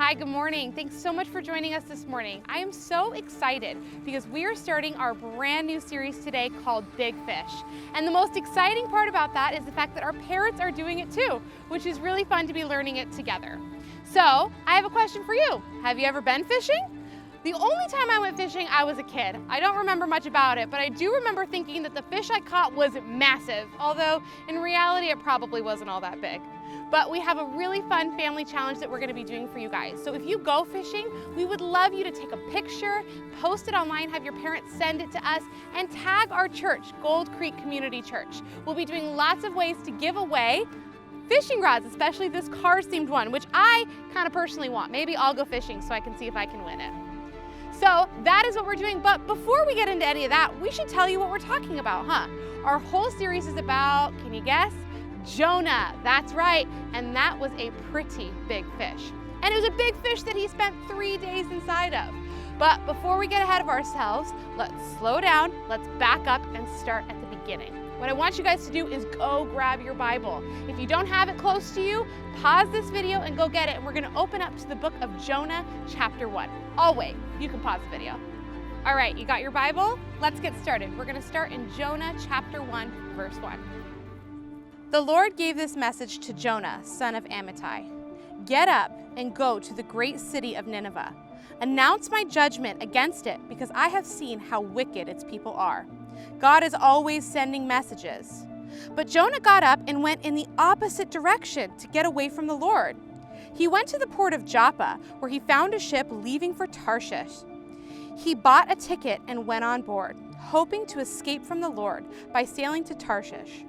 Hi, good morning. Thanks so much for joining us this morning. I am so excited because we are starting our brand new series today called Big Fish. And the most exciting part about that is the fact that our parents are doing it too, which is really fun to be learning it together. So I have a question for you. Have you ever been fishing? The only time I went fishing, I was a kid. I don't remember much about it, but I do remember thinking that the fish I caught was massive, although in reality it probably wasn't all that big. But we have a really fun family challenge that we're gonna be doing for you guys. So if you go fishing, we would love you to take a picture, post it online, have your parents send it to us, and tag our church, Gold Creek Community Church. We'll be doing lots of ways to give away fishing rods, especially this Cars-themed one, which I kind of personally want. Maybe I'll go fishing so I can see if I can win it. So that is what we're doing, but before we get into any of that, we should tell you what we're talking about, huh? Our whole series is about, can you guess? Jonah, that's right, and that was a pretty big fish. And it was a big fish that he spent 3 days inside of. But before we get ahead of ourselves, let's slow down, let's back up and start at the beginning. What I want you guys to do is go grab your Bible. If you don't have it close to you, pause this video and go get it, and we're gonna open up to the book of Jonah, chapter 1. I'll wait, you can pause the video. All right, you got your Bible? Let's get started. We're gonna start in Jonah, chapter 1, verse 1. The Lord gave this message to Jonah, son of Amittai. Get up and go to the great city of Nineveh. Announce my judgment against it, because I have seen how wicked its people are. God is always sending messages. But Jonah got up and went in the opposite direction to get away from the Lord. He went to the port of Joppa, where he found a ship leaving for Tarshish. He bought a ticket and went on board, hoping to escape from the Lord by sailing to Tarshish.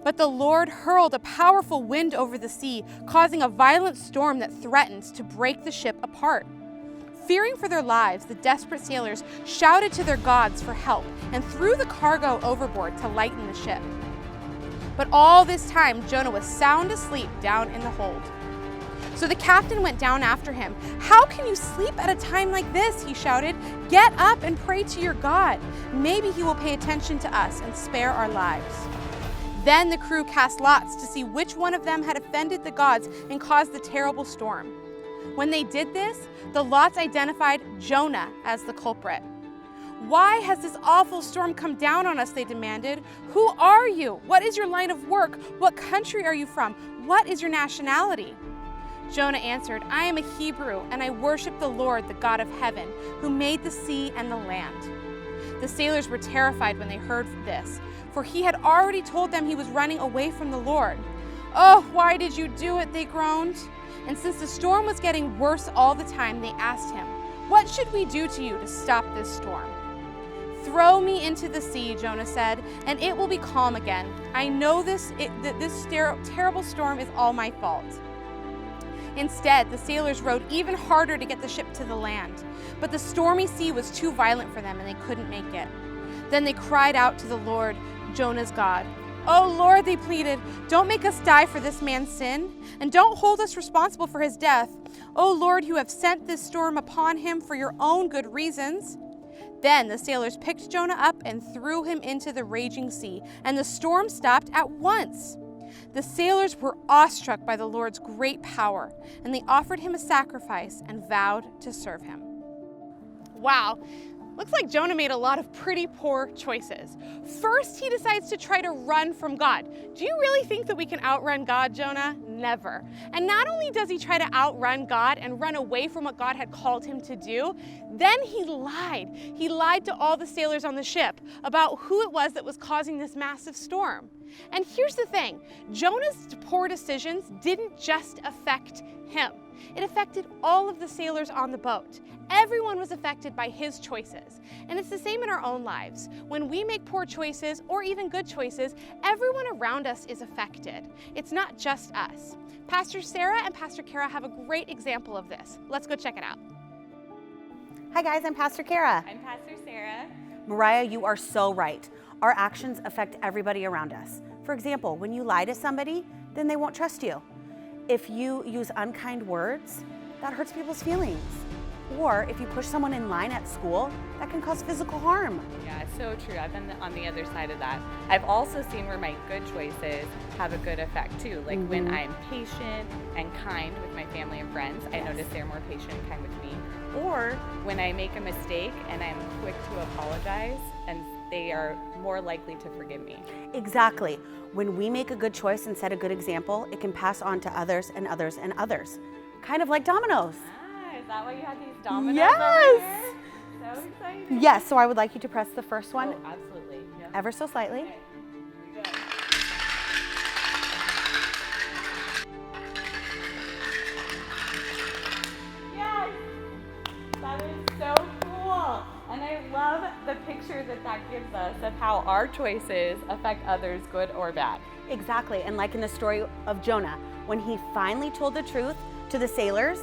But the Lord hurled a powerful wind over the sea, causing a violent storm that threatened to break the ship apart. Fearing for their lives, the desperate sailors shouted to their gods for help and threw the cargo overboard to lighten the ship. But all this time, Jonah was sound asleep down in the hold. So the captain went down after him. "How can you sleep at a time like this?" he shouted. "Get up and pray to your God. Maybe he will pay attention to us and spare our lives." Then the crew cast lots to see which one of them had offended the gods and caused the terrible storm. When they did this, the lots identified Jonah as the culprit. "Why has this awful storm come down on us?" they demanded. "Who are you? What is your line of work? What country are you from? What is your nationality?" Jonah answered, "I am a Hebrew, and I worship the Lord, the God of heaven, who made the sea and the land." The sailors were terrified when they heard this, for he had already told them he was running away from the Lord. "Oh, why did you do it?" they groaned. And since the storm was getting worse all the time, they asked him, "What should we do to you to stop this storm?" "Throw me into the sea," Jonah said, "and it will be calm again. I know that this terrible storm is all my fault." Instead, the sailors rowed even harder to get the ship to the land. But the stormy sea was too violent for them, and they couldn't make it. Then they cried out to the Lord, Jonah's God. "Oh Lord," they pleaded, "don't make us die for this man's sin, and don't hold us responsible for his death. Oh Lord, you have sent this storm upon him for your own good reasons." Then the sailors picked Jonah up and threw him into the raging sea, and the storm stopped at once. The sailors were awestruck by the Lord's great power, and they offered him a sacrifice and vowed to serve him. Wow. Looks like Jonah made a lot of pretty poor choices. First, he decides to try to run from God. Do you really think that we can outrun God, Jonah? Never. And not only does he try to outrun God and run away from what God had called him to do, then he lied. He lied to all the sailors on the ship about who it was that was causing this massive storm. And here's the thing, Jonah's poor decisions didn't just affect him. It affected all of the sailors on the boat. Everyone was affected by his choices. And it's the same in our own lives. When we make poor choices or even good choices, everyone around us is affected. It's not just us. Pastor Sarah and Pastor Kara have a great example of this. Let's go check it out. Hi guys, I'm Pastor Kara. I'm Pastor Sarah. Mariah, you are so right. Our actions affect everybody around us. For example, when you lie to somebody, then they won't trust you. If you use unkind words, that hurts people's feelings. Or if you push someone in line at school, that can cause physical harm. Yeah, it's so true. I've been on the other side of that. I've also seen where my good choices have a good effect too. Like when I'm patient and kind with my family and friends, I notice they're more patient and kind with me. Or when I make a mistake and I'm quick to apologize, and they are more likely to forgive me. Exactly. When we make a good choice and set a good example, it can pass on to others and others and others. Kind of like dominoes. Ah, is that why you have these dominoes Yes! over here? So exciting. Yes, so I would like you to press the first one Oh, absolutely. Yeah. ever so slightly. Okay, here we go. Yes! That is so cool. And I love the picture that gives us of how our choices affect others, good or bad. Exactly, and like in the story of Jonah, when he finally told the truth to the sailors,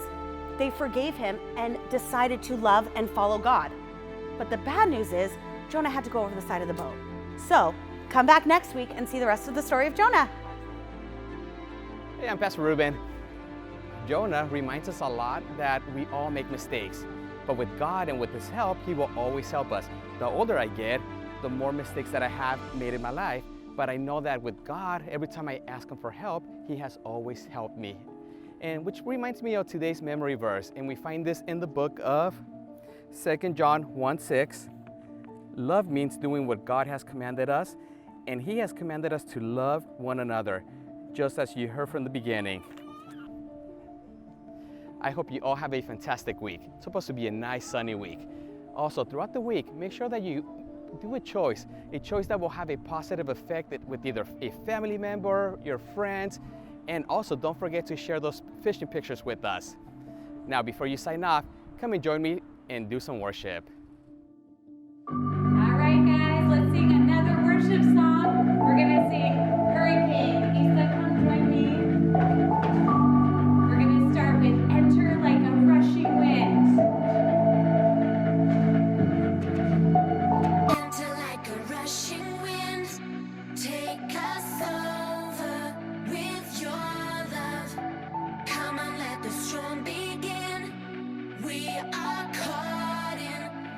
they forgave him and decided to love and follow God. But the bad news is, Jonah had to go over the side of the boat. So, come back next week and see the rest of the story of Jonah. Hey, I'm Pastor Ruben. Jonah reminds us a lot that we all make mistakes, but with God and with His help, He will always help us. The older I get, the more mistakes that I have made in my life, but I know that with God, every time I ask Him for help, He has always helped me. And which reminds me of today's memory verse, and we find this in the book of 2 John 1:6. Love means doing what God has commanded us, and He has commanded us to love one another, just as you heard from the beginning. I hope you all have a fantastic week. It's supposed to be a nice sunny week. Also, throughout the week, make sure that you do a choice that will have a positive effect with either a family member, your friends, and also don't forget to share those fishing pictures with us. Now, before you sign off, come and join me and do some worship. All right, guys, let's sing another worship song. We're gonna sing Hurricane. Isa, come join me. We're gonna start with Enter Like a Rushing Wind. Enter like a rushing wind, take us over with your love. Come on, let the storm begin. We are caught in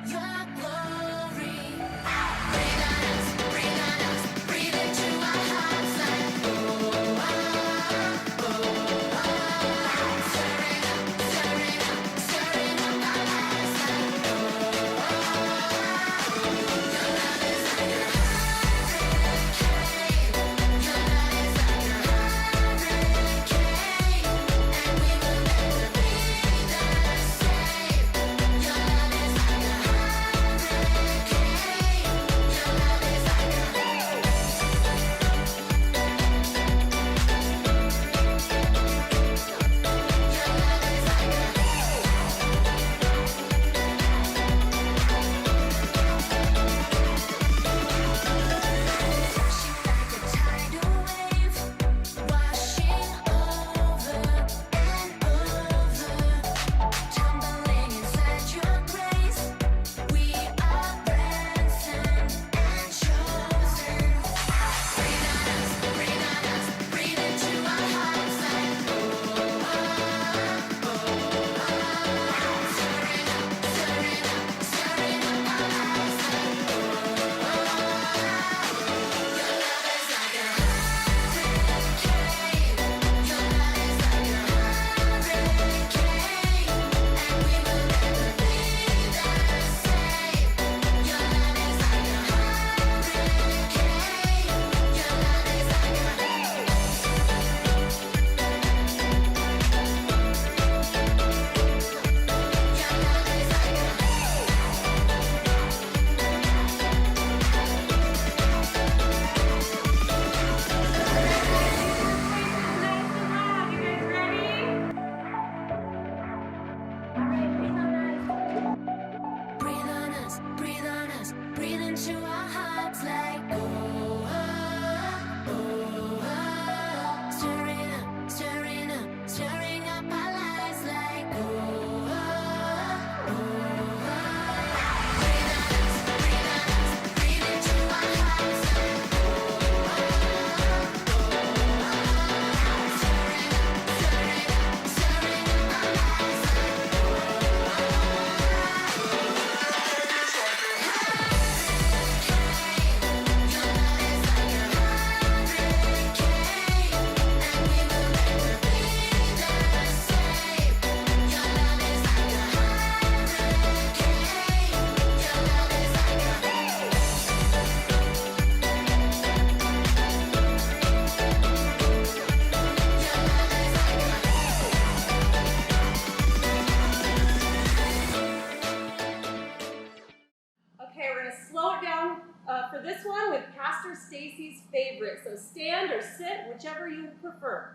favorite. So stand or sit, whichever you prefer.